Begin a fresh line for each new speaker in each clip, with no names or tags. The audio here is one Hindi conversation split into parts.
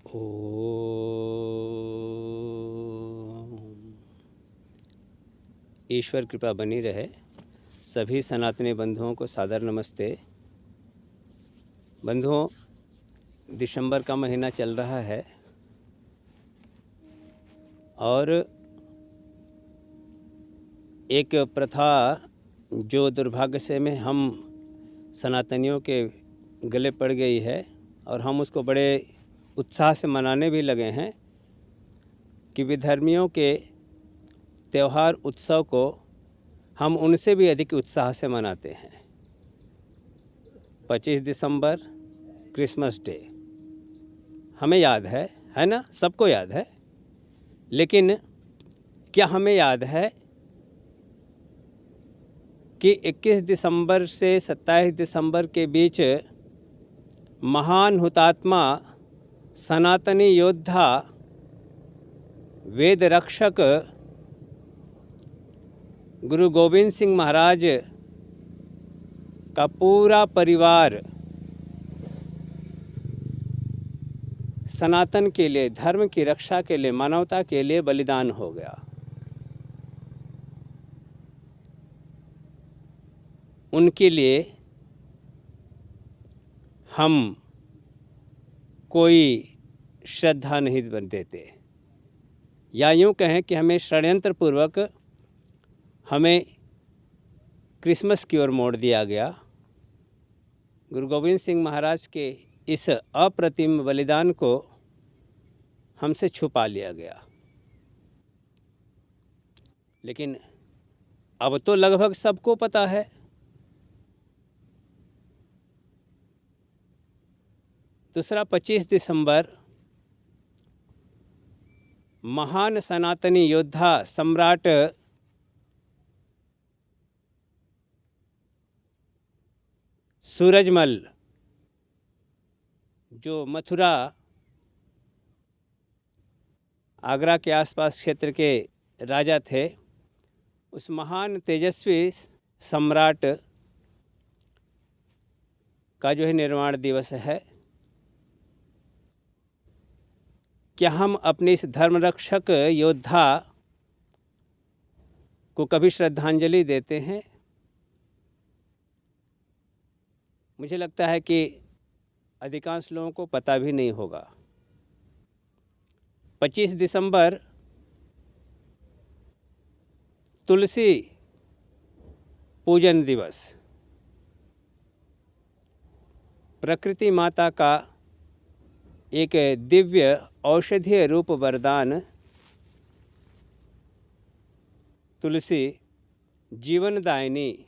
ओम। ईश्वर कृपा बनी रहे। सभी सनातनी बंधुओं को सादर नमस्ते। बंधुओं, दिसंबर का महीना चल रहा है और एक प्रथा जो दुर्भाग्य से में हम सनातनियों के गले पड़ गई है और हम उसको बड़े उत्साह से मनाने भी लगे हैं कि विधर्मियों के त्यौहार उत्सव को हम उनसे भी अधिक उत्साह से मनाते हैं। 25 दिसंबर क्रिसमस डे हमें याद है ना? सबको याद है। लेकिन क्या हमें याद है कि 21 दिसंबर से 27 दिसंबर के बीच महान हुतात्मा सनातनी योद्धा वेद रक्षक गुरु गोविंद सिंह महाराज का पूरा परिवार सनातन के लिए, धर्म की रक्षा के लिए, मानवता के लिए बलिदान हो गया। उनके लिए हम कोई श्रद्धा नहीं देते, या यूँ कहें कि हमें षड्यंत्रपूर्वक हमें क्रिसमस की ओर मोड़ दिया गया। गुरु गोविंद सिंह महाराज के इस अप्रतिम बलिदान को हमसे छुपा लिया गया। लेकिन अब तो लगभग सबको पता है। दूसरा, 25 दिसंबर महान सनातनी योद्धा सम्राट सूरजमल, जो मथुरा आगरा के आसपास क्षेत्र के राजा थे, उस महान तेजस्वी सम्राट का जो है निर्वाण दिवस है। क्या हम अपने इस धर्मरक्षक योद्धा को कभी श्रद्धांजलि देते हैं? मुझे लगता है कि अधिकांश लोगों को पता भी नहीं होगा। 25 दिसंबर तुलसी पूजन दिवस, प्रकृति माता का एक दिव्य औषधीय रूप वरदान तुलसी, जीवनदायिनी,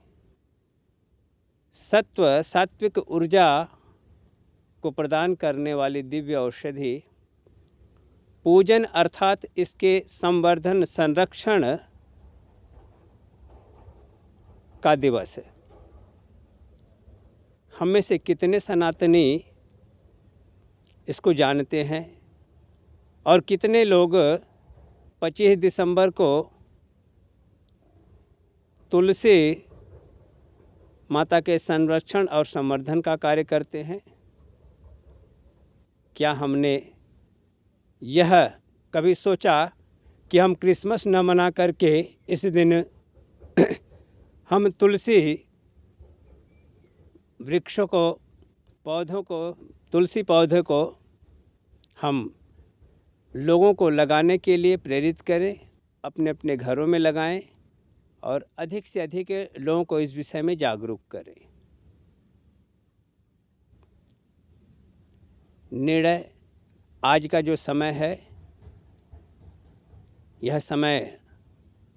सात्विक ऊर्जा को प्रदान करने वाली दिव्य औषधि, पूजन अर्थात इसके संवर्धन, संरक्षण का दिवस है। हम में से कितने सनातनी इसको जानते हैं और कितने लोग 25 दिसंबर को तुलसी माता के संरक्षण और संवर्धन का कार्य करते हैं? क्या हमने यह कभी सोचा कि हम क्रिसमस न मना करके इस दिन हम तुलसी वृक्षों को, पौधों को, तुलसी पौधे को हम लोगों को लगाने के लिए प्रेरित करें, अपने अपने घरों में लगाएं और अधिक से अधिक लोगों को इस विषय में जागरूक करें। निर्णय आज का जो समय है, यह समय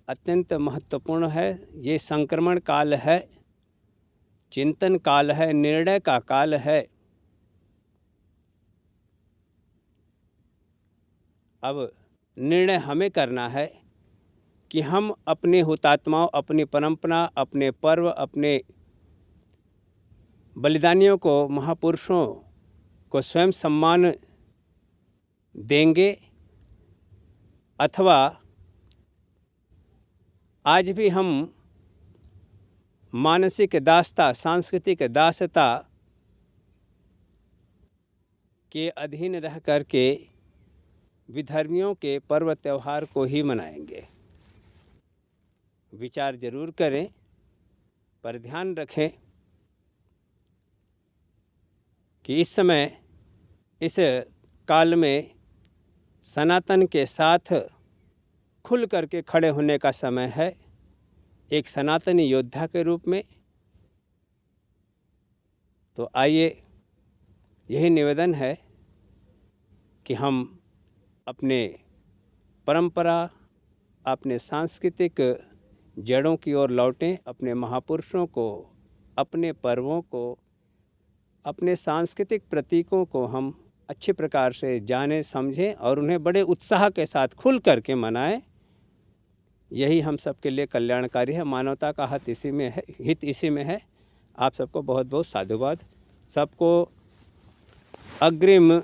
अत्यंत महत्वपूर्ण है। ये संक्रमण काल है, चिंतन काल है, निर्णय का काल है। अब निर्णय हमें करना है कि हम अपने हुतात्माओं, अपनी परंपरा, अपने पर्व, अपने बलिदानियों को, महापुरुषों को स्वयं सम्मान देंगे, अथवा आज भी हम मानसिक दासता, सांस्कृतिक दासता के अधीन रह करके विधर्मियों के पर्व त्यौहार को ही मनाएंगे। विचार जरूर करें, पर ध्यान रखें कि इस समय, इस काल में सनातन के साथ खुल करके खड़े होने का समय है, एक सनातनी योद्धा के रूप में। तो आइए, यही निवेदन है कि हम अपने परंपरा, अपने सांस्कृतिक जड़ों की ओर लौटें, अपने महापुरुषों को, अपने पर्वों को, अपने सांस्कृतिक प्रतीकों को हम अच्छे प्रकार से जानें, समझें और उन्हें बड़े उत्साह के साथ खुल करके मनाएं। यही हम सबके लिए कल्याणकारी है। मानवता का हित इसी में है। आप सबको बहुत बहुत साधुवाद। सबको अग्रिम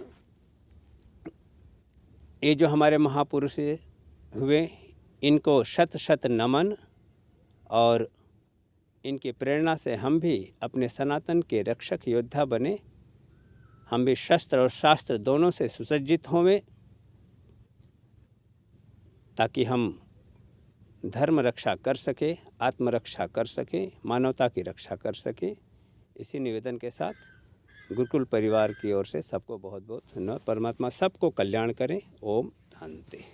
ये जो हमारे महापुरुष हुए, इनको शत शत नमन, और इनकी प्रेरणा से हम भी अपने सनातन के रक्षक योद्धा बने। हम भी शस्त्र और शास्त्र दोनों से सुसज्जित होवें, ताकि हम धर्म रक्षा कर सकें, आत्मरक्षा कर सकें, मानवता की रक्षा कर सकें। इसी निवेदन के साथ गुरुकुल परिवार की ओर से सबको बहुत बहुत धन्यवाद। परमात्मा सबको कल्याण करें। ओम शांति।